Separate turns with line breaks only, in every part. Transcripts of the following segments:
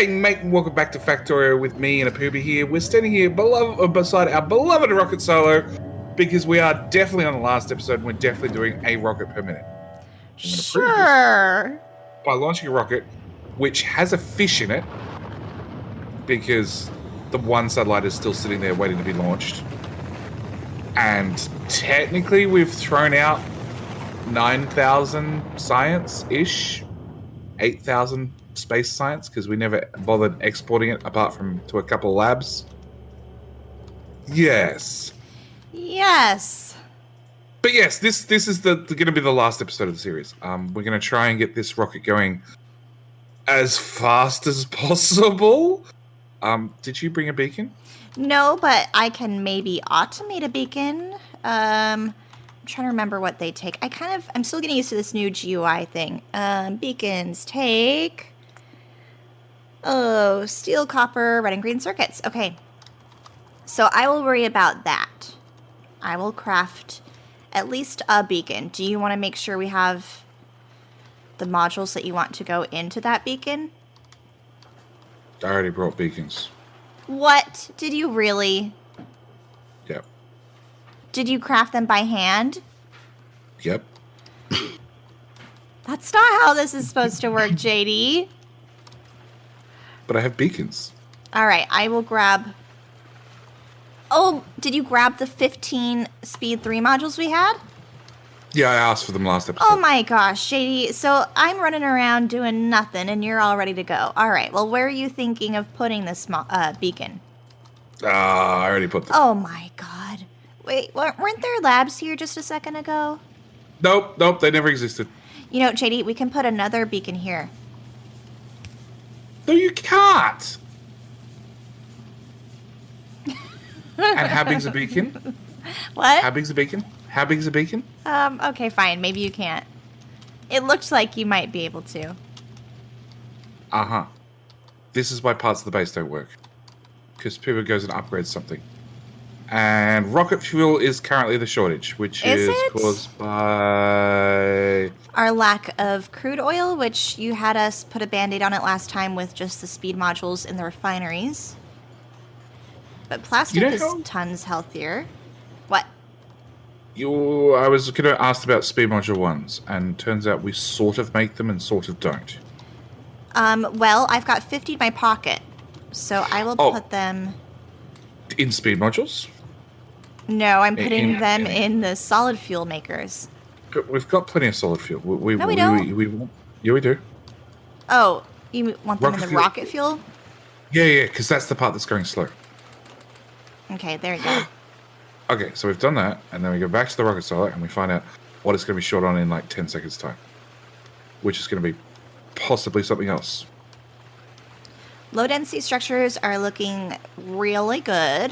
Gang, mate, and welcome back to Factorio with me and a Poober here. We're standing here beside our beloved rocket solo because we are definitely on the last episode and we're definitely doing a rocket per minute.
Sure.
By launching a rocket which has a fish in it because the one satellite is still sitting there waiting to be launched. And technically we've thrown out 9,000 science-ish, 8,000 space science because we never bothered exporting it apart from to a couple of labs. Yes. But yes, this is going to be the last episode of the series. We're going to try and get this rocket going as fast as possible. Did you bring a beacon?
No, but I can maybe automate a beacon. I'm trying to remember what they take. I'm still getting used to this new GUI thing. Beacons take steel, copper, red and green circuits. Okay. So I will worry about that. I will craft at least a beacon. Do you want to make sure we have the modules that you want to go into that beacon?
I already brought beacons.
What? Did you really?
Yep.
Did you craft them by hand?
Yep.
That's not how this is supposed to work, JD.
But I have beacons.
All right, I will grab... Oh, did you grab the 15 Speed 3 modules we had?
Yeah, I asked for them last episode.
Oh my gosh, JD. So I'm running around doing nothing, and you're all ready to go. All right, well, where are you thinking of putting this beacon?
I already put them.
Oh my god. Wait, weren't there labs here just a second ago?
Nope, they never existed.
You know, JD, we can put another beacon here.
No, you can't. And how big's a beacon?
What?
How big's a beacon? How big's a beacon?
Okay, fine. Maybe you can't. It looked like you might be able to.
Uh-huh. This is why parts of the base don't work. Because Poober goes and upgrades something. And rocket fuel is currently the shortage, which is caused by...
our lack of crude oil, which you had us put a Band-Aid on it last time with just the speed modules in the refineries. But plastic is tons healthier. What?
I was going to ask about speed module ones, and turns out we sort of make them and sort of don't.
Well, I've got 50 in my pocket, so I will put them...
In speed modules?
No, I'm putting them in the solid fuel makers.
But we've got plenty of solid fuel.
No, we don't.
Yeah, we do.
Oh, you want them in the rocket fuel?
Yeah, because that's the part that's going slow.
Okay, there you go.
Okay, so we've done that, and then we go back to the rocket solo, and we find out what it's going to be short on in like 10 seconds' time. Which is going to be possibly something else.
Low-density structures are looking really good.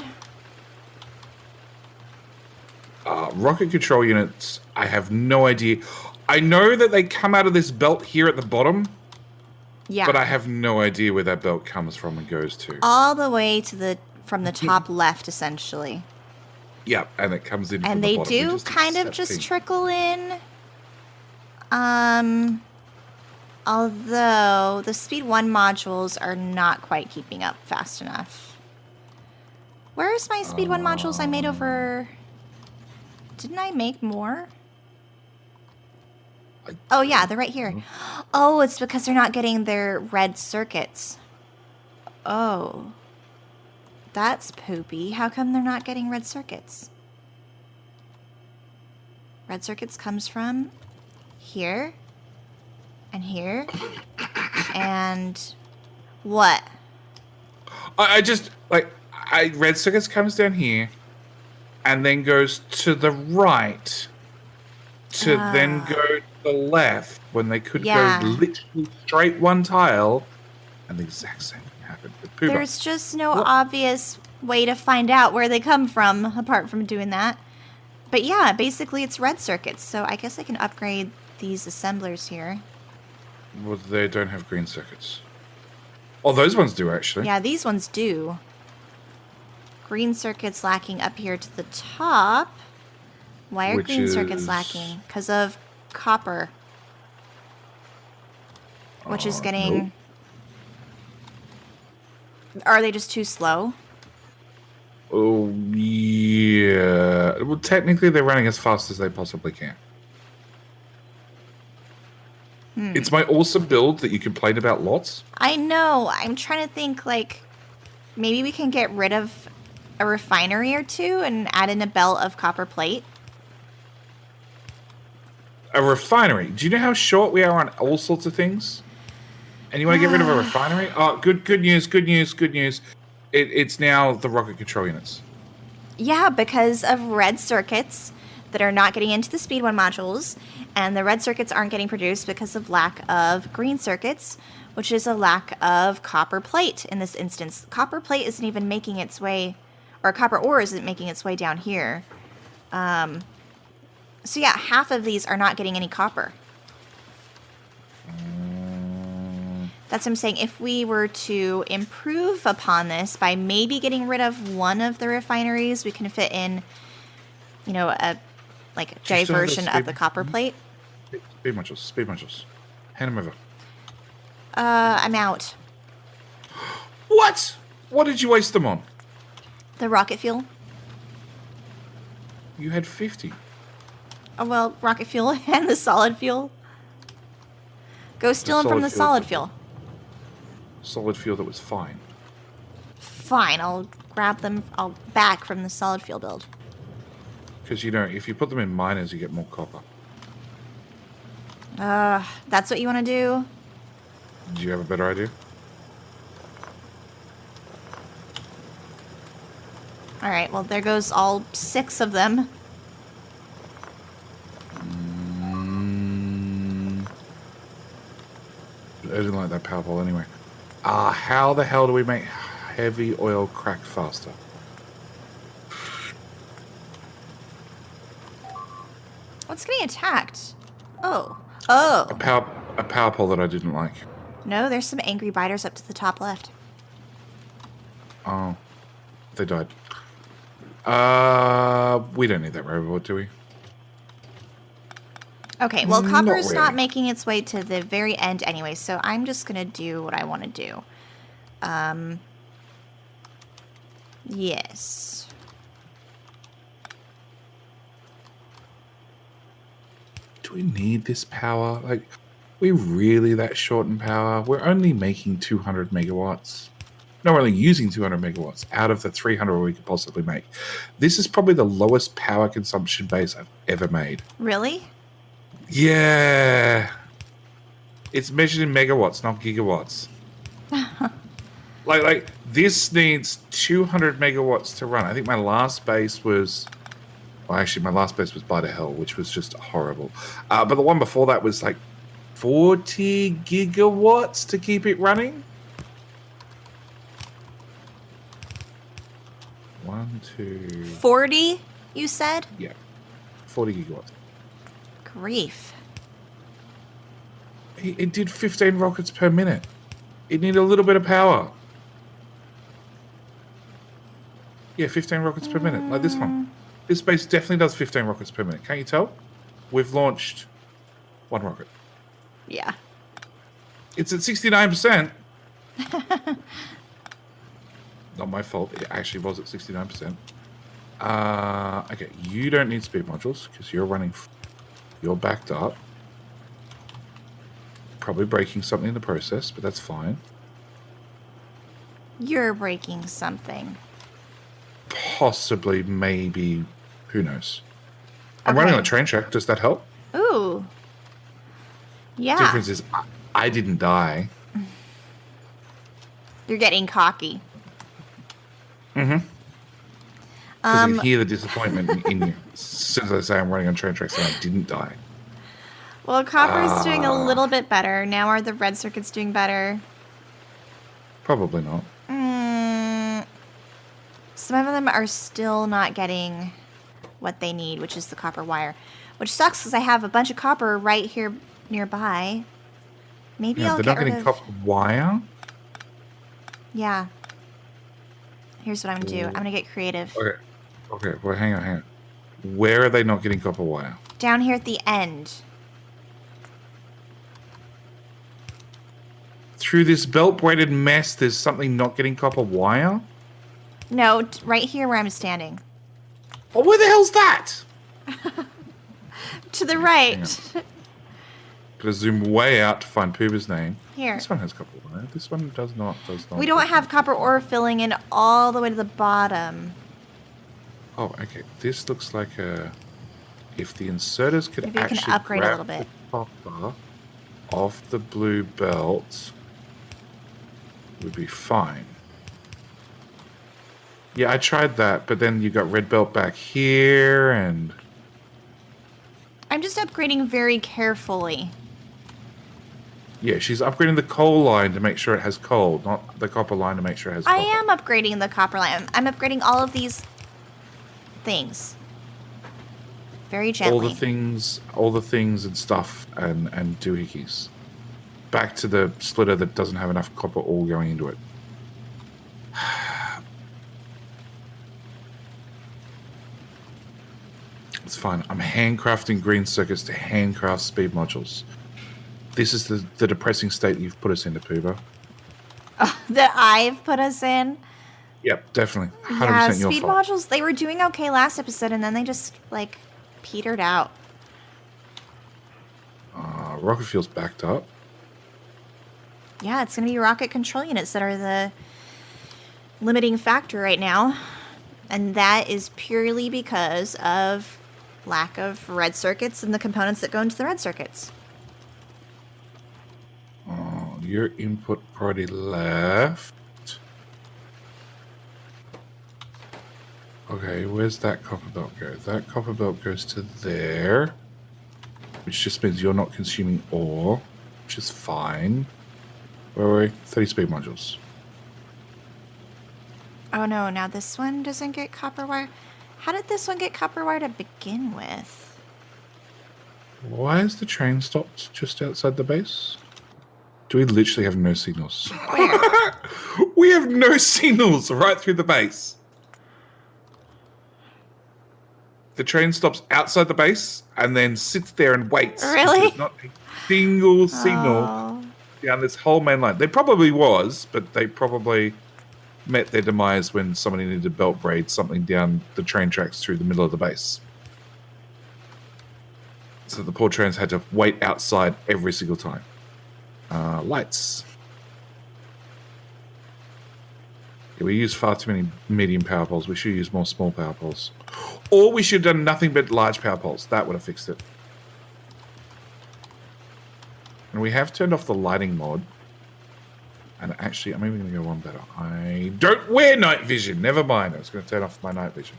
Rocket control units, I have no idea. I know that they come out of this belt here at the bottom. Yeah. But I have no idea where that belt comes from and goes to.
All the way to from the top left, essentially.
Yeah, and it comes in
and
from the bottom.
And they do kind of just trickle in. Although the Speed 1 modules are not quite keeping up fast enough. Where's my Speed 1 modules I made over... Didn't I make more? Oh, yeah, they're right here. Oh, it's because they're not getting their red circuits. Oh. That's poopy. How come they're not getting red circuits? Red circuits comes from here and here and what?
Red circuits comes down here and then goes to the right to then go to the left when they could go literally straight one tile, and the exact same thing happened with Poober.
There's just no obvious way to find out where they come from apart from doing that. But yeah, basically it's red circuits, so I guess I can upgrade these assemblers here.
Well, they don't have green circuits. Oh, those ones do, actually.
Yeah, these ones do. Green circuits lacking up here to the top. Why are green circuits lacking? Because of copper. Which is getting...
Nope.
Are they just too slow?
Oh, yeah. Well, technically, they're running as fast as they possibly can. It's my awesome build that you complain about lots.
I know. I'm trying to think, like, maybe we can get rid of a refinery or two and add in a belt of copper plate.
A refinery. Do you know how short we are on all sorts of things? And you want to get rid of a refinery? Oh, good news, good news, good news. It's now the rocket control units.
Yeah, because of red circuits that are not getting into the Speed 1 modules, and the red circuits aren't getting produced because of lack of green circuits, which is a lack of copper plate in this instance. Copper plate isn't even making its way, or copper ore isn't making its way down here. So yeah, half of these are not getting any copper. That's what I'm saying. If we were to improve upon this by maybe getting rid of one of the refineries, we can fit in, you know, a diversion of the copper plate.
Speed modules. Hand them over.
I'm out.
What? What did you waste them on?
The rocket fuel.
You had 50.
Oh, well, rocket fuel and the solid fuel. Go steal them from the solid fuel.
Solid fuel that was fine.
Fine, I'll grab them back from the solid fuel build.
Because, you know, if you put them in miners, you get more copper.
That's what you want to do?
Do you have a better idea?
All right, well, there goes all 6 of them.
I didn't like that power pole anyway. How the hell do we make heavy oil crack faster?
What's getting attacked? Oh.
A power pole that I didn't like.
No, there's some angry biters up to the top left.
Oh. They died. We don't need that robot, do we?
Okay, well, copper's
really.
not making its way to the very end anyway, so I'm just going to do what I want to do. Yes.
Do we need this power? Like, we really that short in power? We're only making 200 megawatts. No, we're only using 200 megawatts out of the 300 we could possibly make. This is probably the lowest power consumption base I've ever made.
Really?
Yeah. It's measured in megawatts, not gigawatts. like this needs 200 megawatts to run. I think my last base was... Well, actually, my last base was By the Hell, which was just horrible. But the one before that was like 40 gigawatts to keep it running. 1, 2...
40, you said?
Yeah. 40 gigawatts.
Grief.
It did 15 rockets per minute. It needed a little bit of power. Yeah, 15 rockets per minute, like this one. This base definitely does 15 rockets per minute. Can't you tell? We've launched 1 rocket.
Yeah.
It's at 69%. Not my fault. It actually was at 69%. Okay, you don't need speed modules because you're running... You're backed up. Probably breaking something in the process, but that's fine.
You're breaking something.
Possibly, maybe, who knows? I'm running on a train track. Does that help?
Ooh. Yeah.
Difference is, I didn't die.
You're getting cocky.
Mm-hmm. Because you hear the disappointment in you. As soon as I say I'm running on train tracks and I didn't die.
Well, copper's doing a little bit better. Now are the red circuits doing better?
Probably not.
Some of them are still not getting what they need, which is the copper wire. Which sucks because I have a bunch of copper right here nearby. Maybe I'll
they're
get
not getting
rid of...
copper wire?
Yeah. Here's what I'm going to do. I'm going to get creative.
Okay, well, hang on. Where are they not getting copper wire?
Down here at the end.
through this belt-braided mess, there's something not getting copper wire?
No, right here where I'm standing.
Oh, where the hell's that?
To the right.
Gotta zoom way out to find Poober's name.
Here.
This one has copper wire. This one does not.
We don't have copper ore filling in all the way to the bottom.
Oh, okay. This looks like a... If the inserters could
Maybe we
actually
can upgrade a
grab
little bit.
the copper off the blue belt, would be fine. Yeah, I tried that, but then you got red belt back here, and...
I'm just upgrading very carefully.
Yeah, she's upgrading the coal line to make sure it has coal, not the copper line to make sure it has copper.
I am upgrading the copper line. I'm upgrading all of these things. Very gently.
All the things and stuff and doohickeys. Back to the splitter that doesn't have enough copper ore going into it. It's fine. I'm handcrafting green circuits to handcraft speed modules. This is the depressing state you've put us into, Poober.
That I've put us in?
Yep, definitely. 100%
Yeah,
your
speed
fault.
modules, they were doing okay last episode, and then they just, like, petered out.
Rocket fuel's backed up.
Yeah, it's going to be rocket control units that are the limiting factor right now. And that is purely because of lack of red circuits and the components that go into the red circuits.
Your input priority left. Okay, where's that copper belt go? That copper belt goes to there, which just means you're not consuming ore, which is fine. Where were we? 30 speed modules.
Oh no, now this one doesn't get copper wire. How did this one get copper wire to begin with?
Why is the train stopped just outside the base? Do we literally have no signals?
Where?
We have no signals right through the base. The train stops outside the base and then sits there and waits.
Really?
There's not a single signal down this whole main line. There probably was, but they probably met their demise when somebody needed to belt braid something down the train tracks through the middle of the base. So the poor trains had to wait outside every single time. Lights. Yeah, we use far too many medium power poles. We should use more small power poles. Or we should have done nothing but large power poles. That would have fixed it. And we have turned off the lighting mod. And actually, I'm even going to go one better. I don't wear night vision. Never mind. I was going to turn off my night vision.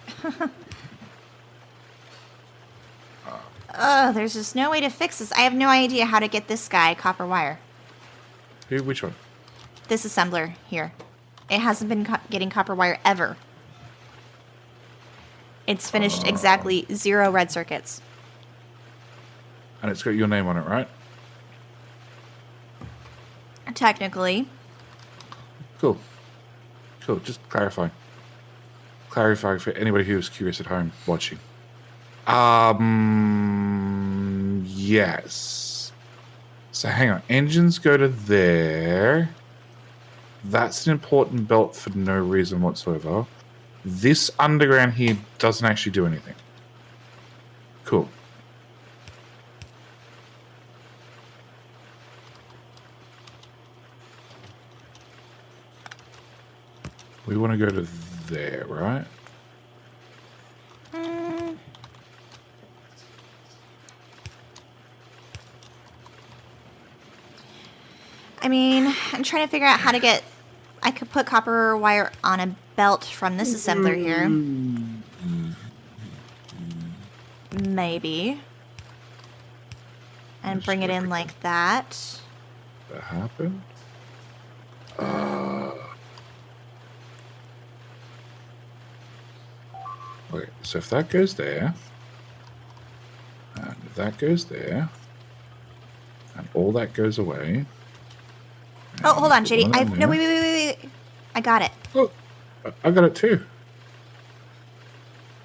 There's just no way to fix this. I have no idea how to get this guy copper wire.
Who? Which one?
This assembler here. It hasn't been getting copper wire ever. It's finished exactly 0 red circuits.
And it's got your name on it, right?
Technically.
Cool. Cool. Just clarifying. Clarifying for anybody who's curious at home watching. Yes. So hang on. Engines go to there. That's an important belt for no reason whatsoever. This underground here doesn't actually do anything. Cool. We want to go to there, right?
I mean, I'm trying to figure out how to get... I could put copper wire on a belt from this assembler here. Maybe. And bring it in like that.
That happened? Okay, so if that goes there, and if that goes there, and all that goes away...
Oh, hold on, JD. No, wait. I got it.
Oh, I got it too.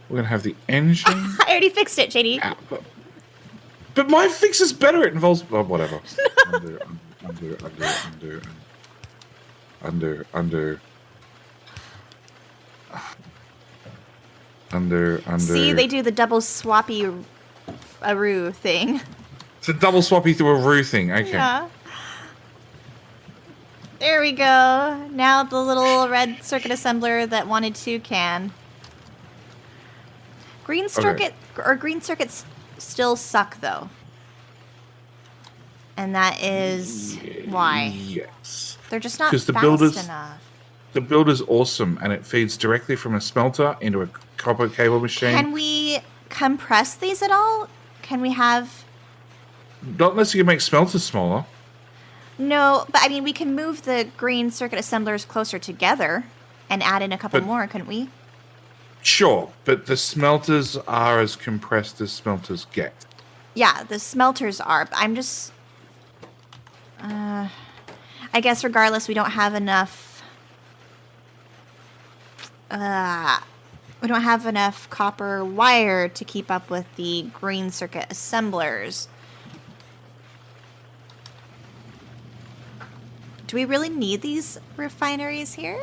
We're going to have the engine...
I already fixed it, JD.
But my fix is better. It involves... Oh, whatever. Undo. under.
See, they do the double swappy aroo thing.
It's a double swappy through a roo thing. Okay.
Yeah. There we go. Now the little red circuit assembler that wanted to can. Green circuits still suck though. And that is why.
Yes.
They're just not fast enough.
The build is awesome, and it feeds directly from a smelter into a copper cable machine.
Can we compress these at all? Can we have...
Not unless you can make smelters smaller.
No, but I mean, we can move the green circuit assemblers closer together and add in a couple more, couldn't we?
Sure, but the smelters are as compressed as smelters get.
Yeah, the smelters are. But I'm just... I guess regardless, we don't have enough... we don't have enough copper wire to keep up with the green circuit assemblers. Do we really need these refineries here?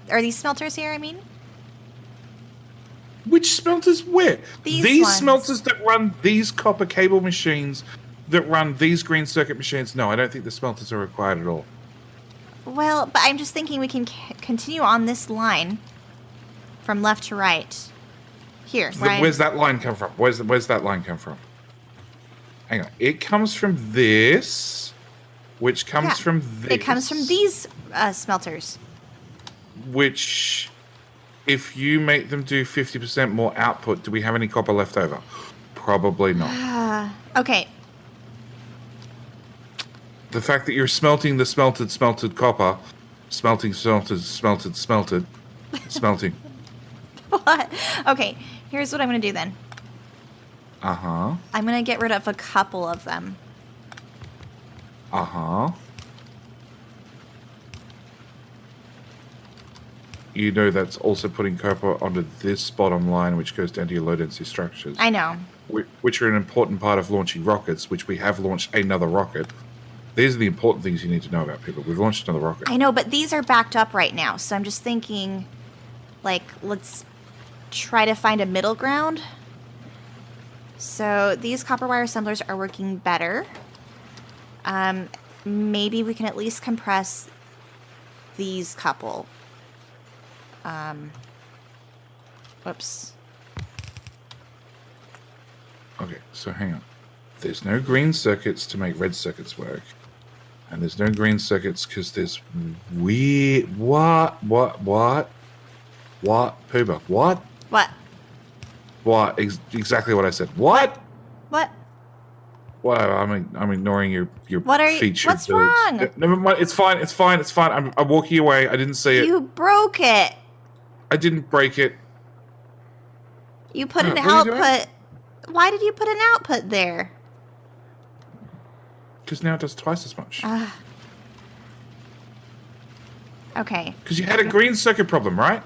Or these smelters here, I mean?
Which smelters where? These
ones.
smelters that run these copper cable machines that run these green circuit machines? No, I don't think the smelters are required at all.
Well, but I'm just thinking we can continue on this line from left to right. Here.
Where's that line come from? Where's that line come from? Hang on. It comes from this, which comes from this.
It comes from these smelters.
Which, if you make them do 50% more output, do we have any copper left over? Probably not.
Okay.
The fact that you're smelting the smelted copper, smelting.
What? Okay, here's what I'm going to do then.
Uh-huh.
I'm going to get rid of a couple of them.
Uh-huh. You know that's also putting copper onto this bottom line, which goes down to your low density structures.
I know.
Which are an important part of launching rockets, which we have launched another rocket. These are the important things you need to know about, people. We've launched another rocket.
I know, but these are backed up right now, so I'm just thinking, like, let's try to find a middle ground. So these copper wire assemblers are working better. Maybe we can at least compress these couple. Whoops.
Okay, so hang on. There's no green circuits to make red circuits work. And there's no green circuits because there's weird... What? Poober, what?
What?
What? Exactly what I said. What?
What?
Well, I'm ignoring your
what are
feature.
What's wrong?
Never mind. It's fine. I'm walking away. I didn't see it.
You broke it.
I didn't break it.
You put an output. Why did you put an output there?
Because now it does twice as much.
Okay.
Because you had a green circuit problem, right?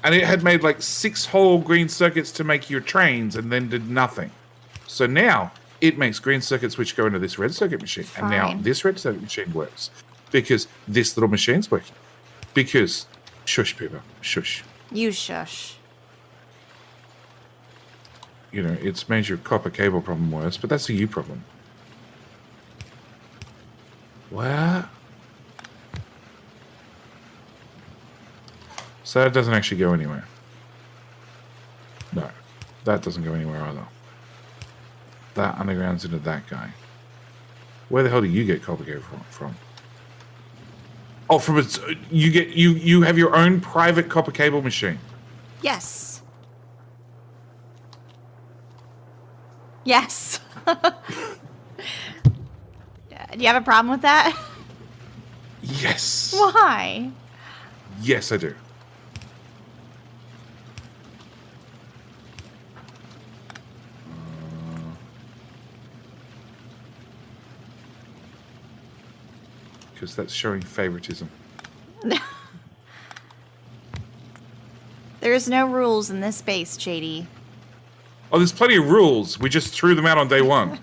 And it had made like 6 whole green circuits to make your trains and then did nothing. So now it makes green circuits which go into this red circuit machine.
Fine.
And now this red circuit machine works. Because this little machine's working. Because, shush, people, shush.
You shush.
You know, it's made your copper cable problem worse, but that's a you problem. What? So that doesn't actually go anywhere. No, that doesn't go anywhere either. That undergrounds into that guy. Where the hell do you get copper cable from? Oh, from its you have your own private copper cable machine.
Yes. Yes. Do you have a problem with that?
Yes.
Why?
Yes, I do. Because that's showing favoritism.
There's no rules in this base, JD.
Oh, there's plenty of rules. We just threw them out on day one.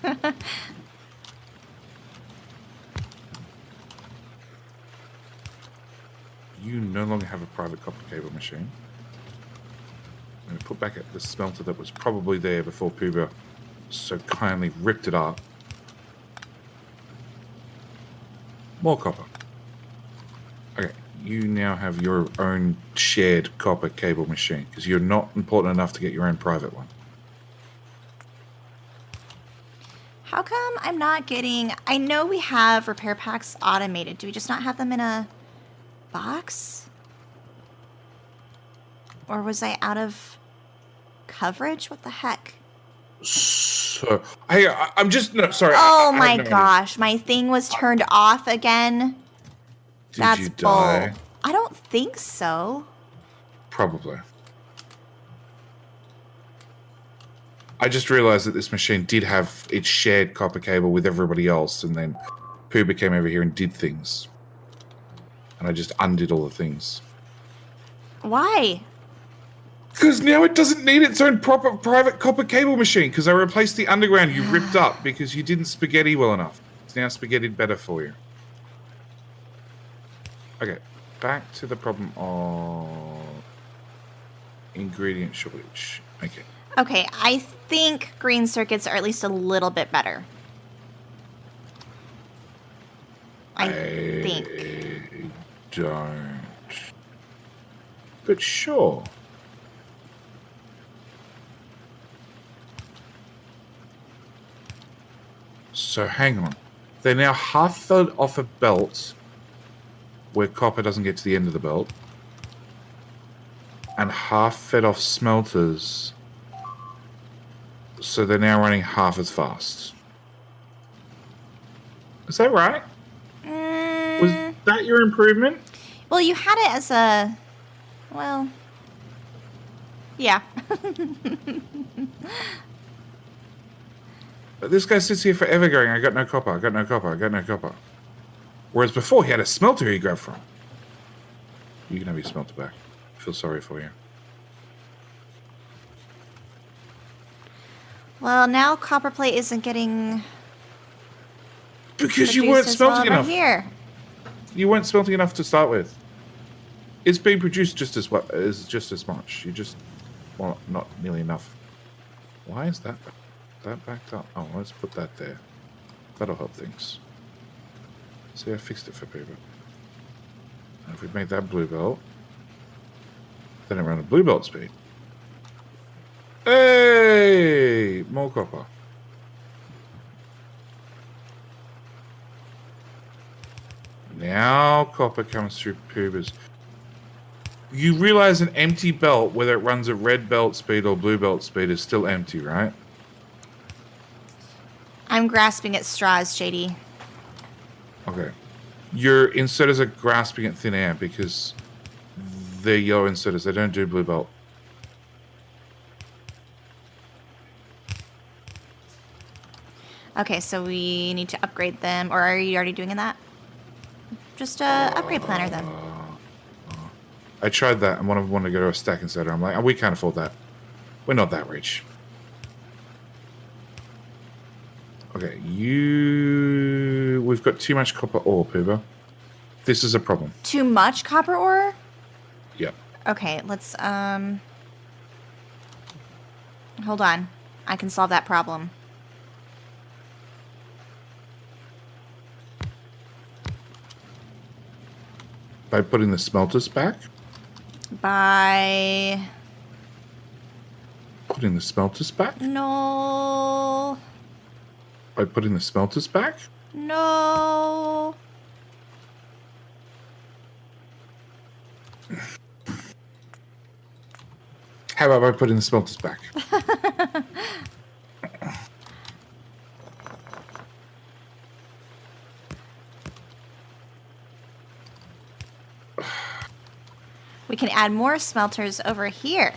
you no longer have a private copper cable machine. I'm going to put back at the smelter that was probably there before Poober so kindly ripped it up. More copper. Okay, you now have your own shared copper cable machine because you're not important enough to get your own private one.
How come I'm not getting... I know we have repair packs automated. Do we just not have them in a box? Or was I out of coverage? What the heck?
So, I'm just... No, sorry.
Oh
I
my
have no
gosh. My thing was turned off again.
Did you die?
Bull. I don't think so.
Probably. I just realized that this machine did have its shared copper cable with everybody else, and then Poober came over here and did things. And I just undid all the things.
Why?
Because now it doesn't need its own proper private copper cable machine, because I replaced the underground you ripped up because you didn't spaghetti well enough. It's now spaghettied better for you. Okay, back to the problem of ingredient shortage. Okay.
Okay, I think green circuits are at least a little bit better. I think.
Don't. But sure. So hang on. They're now half filled off a belt where copper doesn't get to the end of the belt, and half fed off smelters. So they're now running half as fast. Is that right? Was that your improvement?
Well, you had it as a... Well... Yeah.
But this guy sits here forever going, I got no copper, I got no copper, I got no copper. Whereas before he had a smelter he grabbed from. You can have your smelter back. I feel sorry for you.
Well, now copper plate isn't getting...
Because you weren't smelting enough.
Here.
You weren't smelting enough to start with. It's being produced just as well, just as much. You just, well, not nearly enough. Why is that backed up? Oh, let's put that there. That'll help things. See, I fixed it for people. And if we make that blue belt, then around a blue belt speed. Hey, more copper. Now copper comes through Poober's. You realize an empty belt, whether it runs at red belt speed or blue belt speed, is still empty, right?
I'm grasping at straws, JD.
Okay. Your inserters are grasping at thin air because they're yellow inserters. They don't do blue belt.
Okay, so we need to upgrade them. Or are you already doing that? Just upgrade planner them.
I tried that, and one of them wanted to go to a stack inserter. I'm like, oh, we can't afford that. We're not that rich. Okay, we've got too much copper ore, Poober. This is a problem.
Too much copper ore?
Yep.
Okay, let's, hold on. I can solve that problem.
By putting the smelters back?
By...
Putting the smelters back?
No.
By putting the smelters back?
No.
How about by putting the smelters back?
We can add more smelters over here.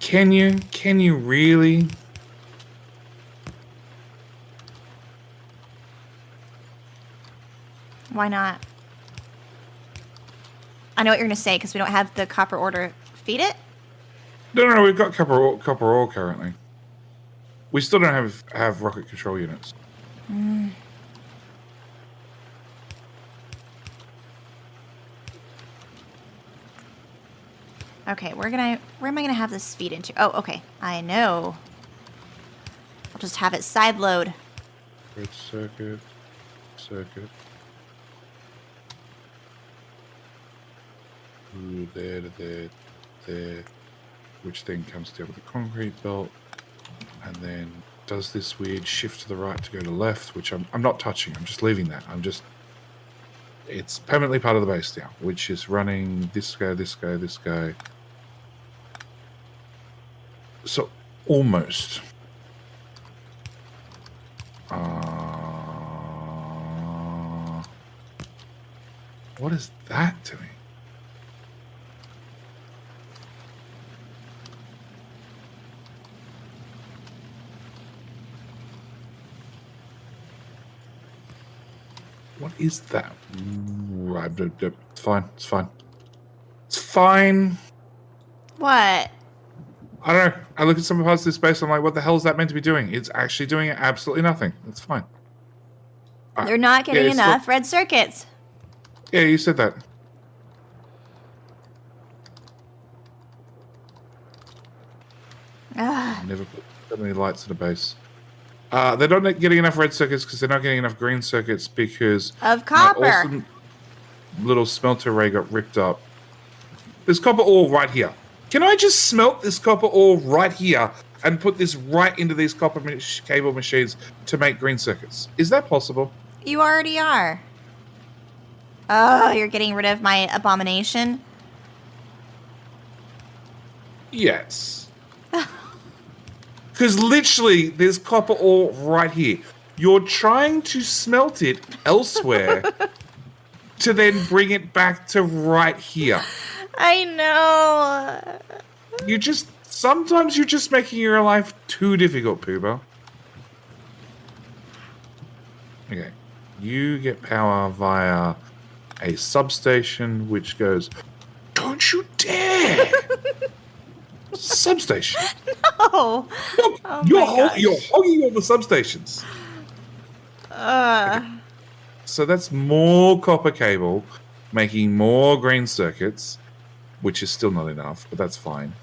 Can you? Can you really?
Why not? I know what you're going to say because we don't have the copper ore to feed it.
No, we've got copper ore currently. We still don't have rocket control units.
Okay, where am I gonna have this feed into? Oh, okay. I know. I'll just have it side load.
Red circuit. Ooh, there to there. Which then comes down with the concrete belt. And then does this weird shift to the right to go to left, which I'm not touching. I'm just leaving that. It's permanently part of the base now, which is running this guy. So almost. What is that doing? What is that? Right, it's fine. It's fine.
What?
I don't know. I look at some parts of this space, I'm like, what the hell is that meant to be doing? It's actually doing absolutely nothing. It's fine.
They're not getting enough red circuits.
Yeah, you said that. Never put that many lights in a base. They're not getting enough red circuits because they're not getting enough green circuits because
of copper.
My awesome little smelter array got ripped up. There's copper ore right here. Can I just smelt this copper ore right here and put this right into these copper cable machines to make green circuits? Is that possible?
You already are. Oh, you're getting rid of my abomination?
Yes. Because literally, there's copper ore right here. You're trying to smelt it elsewhere to then bring it back to right here.
I know.
Sometimes you're just making your life too difficult, Poober. Okay. You get power via a substation, which goes, don't you dare! Substation.
No.
You're hogging all the substations. Okay. So that's more copper cable, making more green circuits, which is still not enough, but that's fine.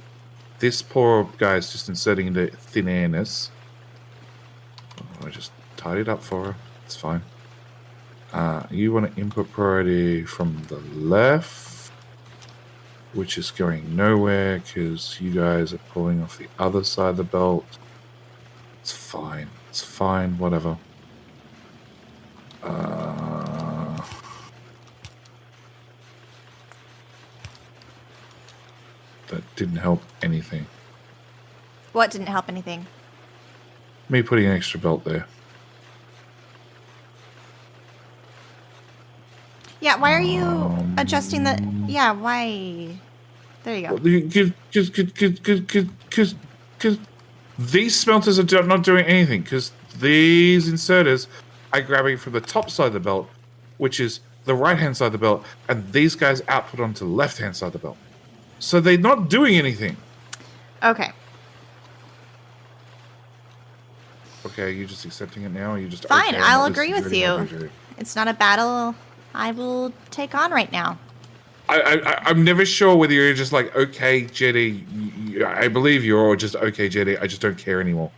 This poor guy is just inserting into thin airness. I just tied it up for her. It's fine. You want to input priority from the left, which is going nowhere because you guys are pulling off the other side of the belt. It's fine. It's fine. Whatever. That didn't help anything.
What didn't help anything?
Me putting an extra belt there.
Yeah, why are you adjusting the... Yeah, why... There you go.
Because these smelters are not doing anything. Because these inserters are grabbing from the top side of the belt, which is the right-hand side of the belt, and these guys output onto the left-hand side of the belt. So they're not doing anything.
Okay.
Okay, you're just accepting it now? Or you just
fine,
okay,
I'll agree with you. It's not a battle I will take on right now.
I'm never sure whether you're just like, okay, Jetty, I believe you, or just, okay, Jetty, I just don't care anymore.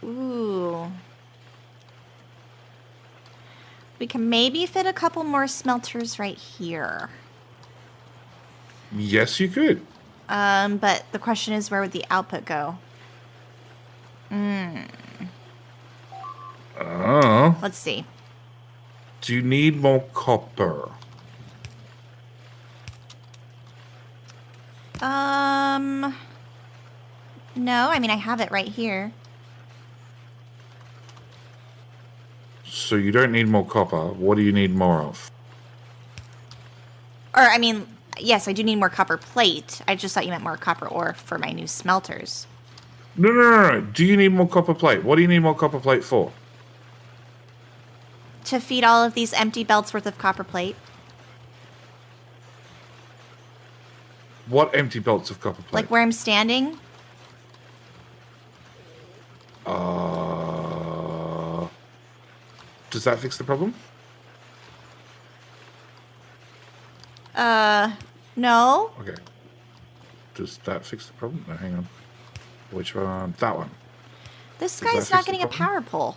Ooh. We can maybe fit a couple more smelters right here.
Yes, you could.
But the question is, where would the output go? Let's see.
Do you need more copper?
No, I mean, I have it right here.
So you don't need more copper. What do you need more of?
Or, I mean, yes, I do need more copper plate. I just thought you meant more copper ore for my new smelters.
No. Do you need more copper plate? What do you need more copper plate for?
To feed all of these empty belts worth of copper plate.
What empty belts of copper plate?
Like where I'm standing?
Does that fix the problem?
No.
Okay. Does that fix the problem? No, hang on. Which one? That one.
This
Does
guy's
that
not
fix the
getting a
problem?
power pole.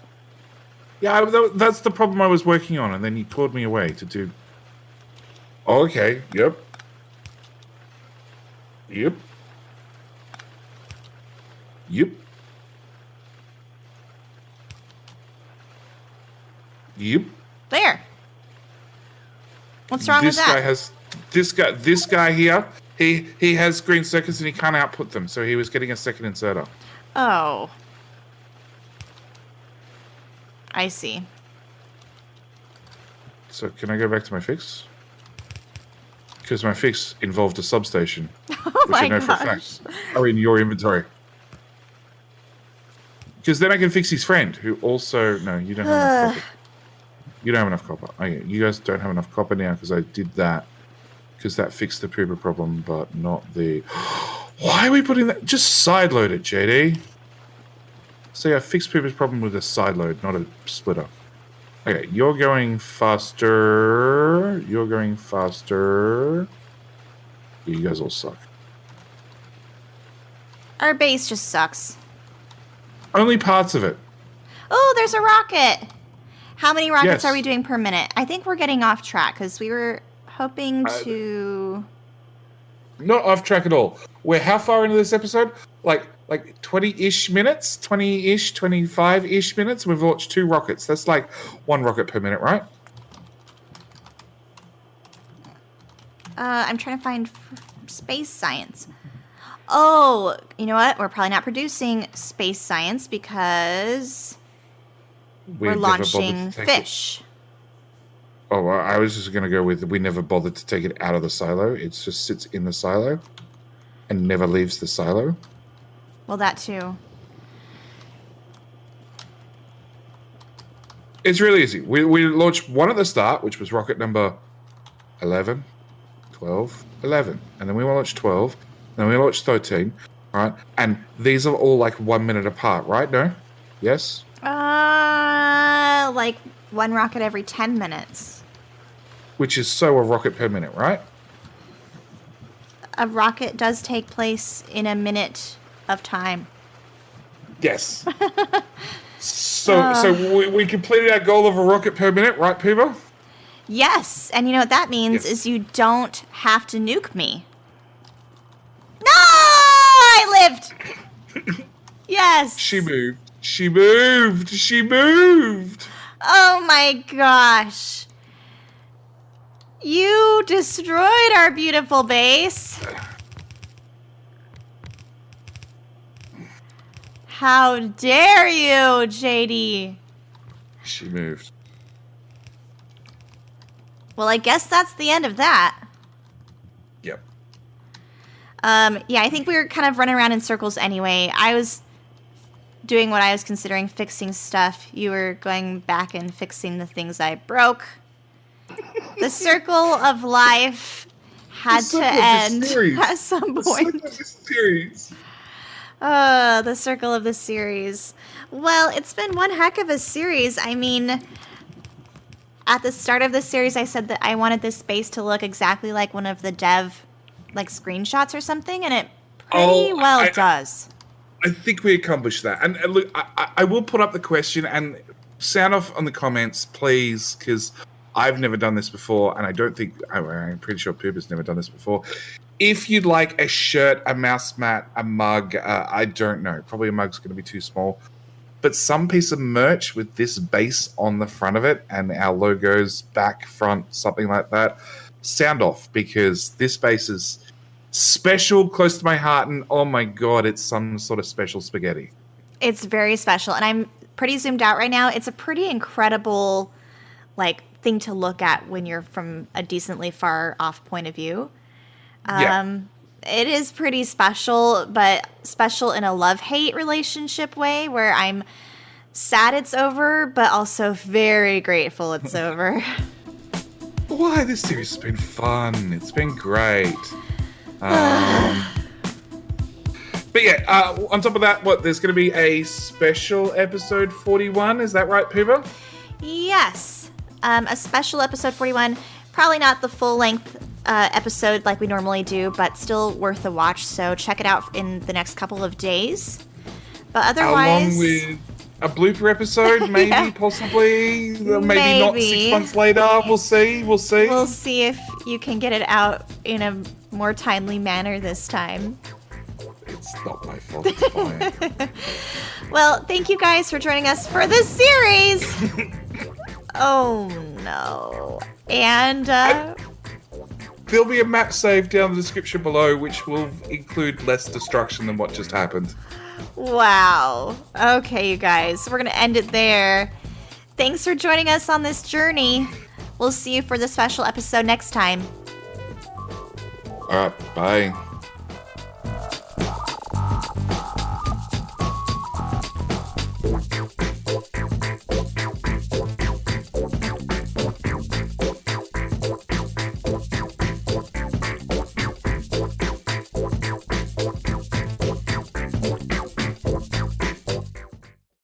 Yeah, that's the problem I was working on, and then he called me away to do... Oh, okay, yep. Yep. Yep. Yep.
There. What's wrong with that?
This guy here, he has green circuits and he can't output them, so he was getting a second inserter.
Oh. I see.
So can I go back to my fix? Because my fix involved a substation,
Oh
which
my
I know for a
gosh.
fact are in your inventory. Because then I can fix his friend, who also... No, you don't have enough copper. You don't have enough copper. Okay, you guys don't have enough copper now because I did that. Because that fixed the Poober problem, but not the... Why are we putting that? Just side load it, JD. So yeah, fixed Poober's problem with a side load, not a splitter. Okay, you're going faster. You're going faster. You guys all suck.
Our base just sucks.
Only parts of it.
Oh, there's a rocket. How many rockets
Yes.
are we doing per minute? I think we're getting off track because we were hoping to...
Not off track at all. We're how far into this episode? Like 20-ish minutes? 20-ish, 25-ish minutes? We've launched 2 rockets. That's like 1 rocket per minute, right?
I'm trying to find space science. Oh, you know what? We're probably not producing space science because we're
We've never bothered to
launching
take
fish.
Oh, well, I was just going to go with we never bothered to take it out of the silo. It just sits in the silo and never leaves the silo.
Well, that too.
It's really easy. We launched 1 at the start, which was rocket number 11, 12, 11. And then we launched 12. Then we launched 13. All right. And these are all like 1 minute apart, right? No? Yes?
Like 1 rocket every 10 minutes.
Which is so a rocket per minute, right?
A rocket does take place in a minute of time.
Yes. So we completed our goal of a rocket per minute, right, Poober?
Yes, and you know what that means
Yes.
is you don't have to nuke me. No! I lived! Yes!
She moved. She moved. She moved.
Oh my gosh. You destroyed our beautiful base. How dare you, JD?
She moved.
Well, I guess that's the end of that.
Yep.
Yeah, I think we were kind of running around in circles anyway. I was doing what I was considering fixing stuff. You were going back and fixing the things I broke. The circle of life had to end at some point.
The series.
The circle of the series. Well, it's been one heck of a series. I mean, at the start of the series, I said that I wanted this space to look exactly like one of the dev, like, screenshots or something, and it pretty well does.
I think we accomplished that. And look, I will put up the question and sound off on the comments, please, because I've never done this before, and I don't think, I'm pretty sure Poober's never done this before. If you'd like a shirt, a mouse mat, a mug, I don't know. Probably a mug's going to be too small. But some piece of merch with this base on the front of it and our logos back, front, something like that, sound off, because this base is special, close to my heart, and oh my god, it's some sort of special spaghetti.
It's very special, and I'm pretty zoomed out right now. It's a pretty incredible, like, thing to look at when you're from a decently far off point of view. It is pretty special, but special in a love-hate relationship way, where I'm sad it's over, but also very grateful it's over.
Why? This series has been fun. It's been great. But yeah, on top of that, there's going to be a special episode 41. Is that right, Poober?
Yes. A special episode 41. Probably not the full length episode like we normally do, but still worth a watch. So check it out in the next couple of days. But otherwise,
along with a blooper episode, maybe,
Yeah.
possibly, maybe not 6 months later. We'll see.
We'll see if you can get it out in a more timely manner this time.
It's not my fault. It's fine.
Well, thank you guys for joining us for this series. Oh no. And
There'll be a map save down in the description below, which will include less destruction than what just happened.
wow. Okay, you guys, we're gonna end it there. Thanks for joining us on this journey. We'll see you for the special episode next time.
All right, bye.